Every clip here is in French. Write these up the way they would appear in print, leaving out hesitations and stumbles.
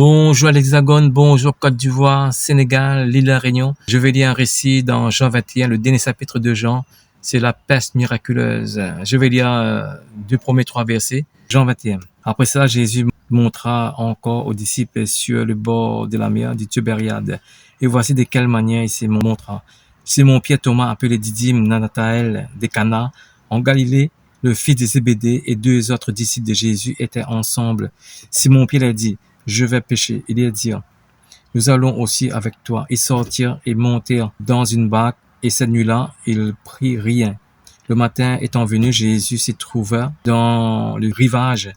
Bonjour l'Hexagone, bonjour Côte d'Ivoire, Sénégal, l'île de la Réunion. Je vais lire un récit dans Jean 21, le dernier chapitre de Jean. C'est la peste miraculeuse. Je vais lire deux premiers trois versets. Jean 21. Après ça, Jésus montra encore aux disciples sur le bord de la mer du Tibériade. Et voici de quelle manière il se montra. Simon-Pierre, Thomas, appelé Didyme, Nathanaël de Cana, en Galilée, le fils de Zébédée et deux autres disciples de Jésus étaient ensemble. Simon-Pierre leur dit: je vais pêcher. Ils leur dirent: nous allons aussi avec toi. Ils sortirent et montèrent dans une barque, et cette nuit-là, ils prirent rien. Le matin étant venu, Jésus s'y trouva dans le rivage,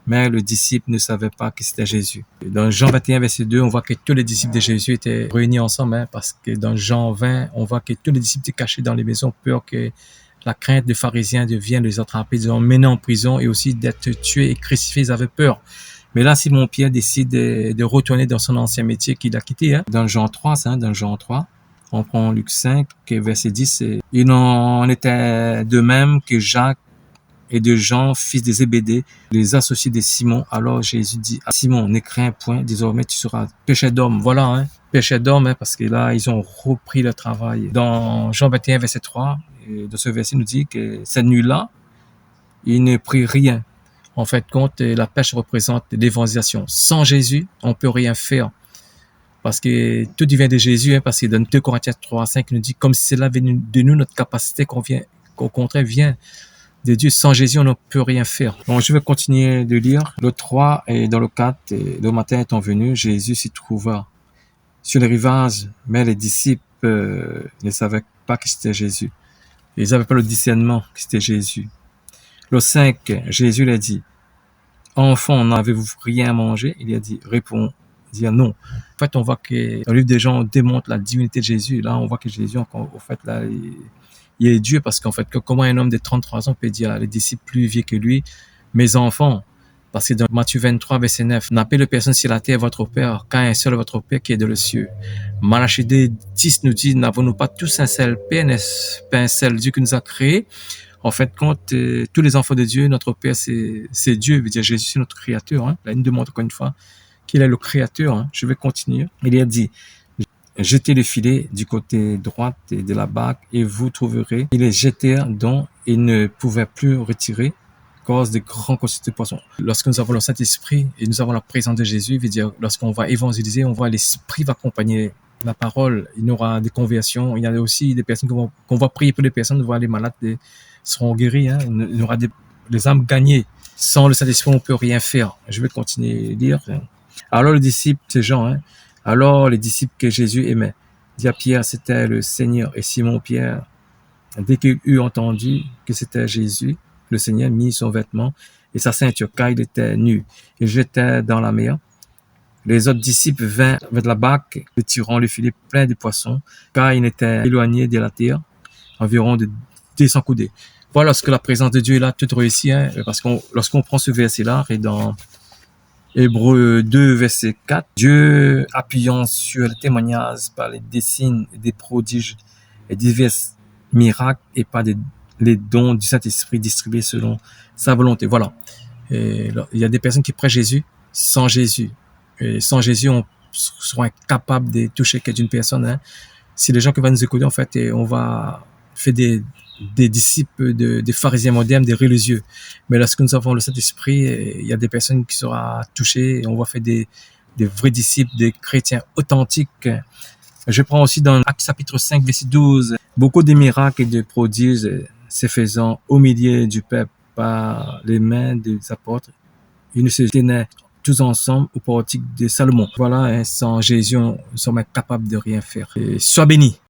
mais le disciple ne savait pas que c'était Jésus. Dans Jean 21, verset 2, on voit que tous les disciples de Jésus étaient réunis ensemble, parce que dans Jean 20, on voit que tous les disciples étaient cachés dans les maisons, peur que la crainte des pharisiens vienne les attraper, ils ont mené en prison, et aussi d'être tués et crucifiés, ils avaient peur. Mais là, Simon-Pierre décide de retourner dans son ancien métier qu'il a quitté. Dans Jean 3, dans Jean 3, on prend Luc 5, verset 10. Il en était de même que Jacques et de Jean, fils de Zébédée, les associés de Simon. Alors Jésus dit à Simon: ne crains point, désormais tu seras pêcheur d'hommes. Voilà, pêcheur d'hommes, parce que là, ils ont repris le travail. Dans Jean 21, verset 3, de ce verset nous dit que cette nuit-là, il ne prit rien. En fait, compte, la pêche représente l'évangélisation. Sans Jésus, on peut rien faire. Parce que tout vient de Jésus, parce que dans 2 Corinthiens 3, 5, il nous dit, comme si cela venait de nous, notre capacité qu'au contraire vient de Dieu. Sans Jésus, on ne peut rien faire. Donc, je vais continuer de lire. Le 3 et dans le 4, le matin étant venu, Jésus s'y trouva sur le rivage, mais les disciples ne savaient pas que c'était Jésus. Ils n'avaient pas le discernement que c'était Jésus. Le 5, Jésus leur dit: enfants, n'avez-vous rien à manger? Il a dit, dire non. En fait, on voit que dans le livre des gens, on démontre la divinité de Jésus. Là, on voit que Jésus, en fait, là, il est Dieu, parce qu'en fait, comment un homme de 33 ans peut dire à les disciples plus vieux que lui: mes enfants? Parce que dans Matthieu 23, verset 9, n'appelez personne sur la terre votre Père, car un seul votre Père qui est dans le ciel. Malachie 10 nous dit: n'avons-nous pas tous un seul Père, n'est-ce pas un seul Dieu qui nous a créés? En fait, tous les enfants de Dieu, notre Père, c'est Dieu. Veut dire Jésus, c'est notre Créateur. Là, il nous demande encore une fois qu'il est le Créateur. Je vais continuer. Il a dit: jetez le filet du côté droit de la barque et vous trouverez. Ils les jetèrent, dont ils ne pouvaient plus retirer à cause de grands quantités de poissons. Lorsque nous avons le Saint-Esprit et nous avons la présence de Jésus, veut dire lorsqu'on va évangéliser, on voit l'Esprit va accompagner la parole. Il y aura des conversions. Il y a aussi des personnes qu'on va prier pour les personnes, voir les malades seront guéris. Il y aura des âmes gagnées. Sans le Saint-Esprit, on ne peut rien faire. Je vais continuer à lire. Alors le disciple, c'est Jean, alors les disciples que Jésus aimait, dit à Pierre, c'était le Seigneur. Et Simon-Pierre, dès qu'il eut entendu que c'était Jésus, le Seigneur mit son vêtement et sa ceinture, car il était nu. Il jetait dans la mer. Les autres disciples vinrent avec la barque, tirant le filet plein de poissons, car il était éloigné de la terre, environ de 200 coudées. Voilà, lorsque la présence de Dieu est là, tout réussit, parce que lorsqu'on prend ce verset-là, et dans Hébreux 2, verset 4, Dieu, appuyant sur le témoignage par les signes, des prodiges et divers miracles, et par les dons du Saint-Esprit distribués selon sa volonté. Voilà. Et là, il y a des personnes qui prêchent Jésus sans Jésus. Et sans Jésus, on sera incapable de toucher quelqu'une personne. Si les gens qui vont nous écouter, en fait, on va faire des disciples des pharisiens modernes, des religieux. Mais lorsque nous avons le Saint-Esprit, il y a des personnes qui seront touchées et on va faire des vrais disciples, des chrétiens authentiques. Je prends aussi dans Actes chapitre 5, verset 12, beaucoup de miracles et de prodiges se faisant au milieu du peuple par les mains des apôtres. Ils ne se tenaient tous ensemble au portique de Salomon. Voilà, sans Jésus, nous sommes incapables de rien faire. Et sois béni.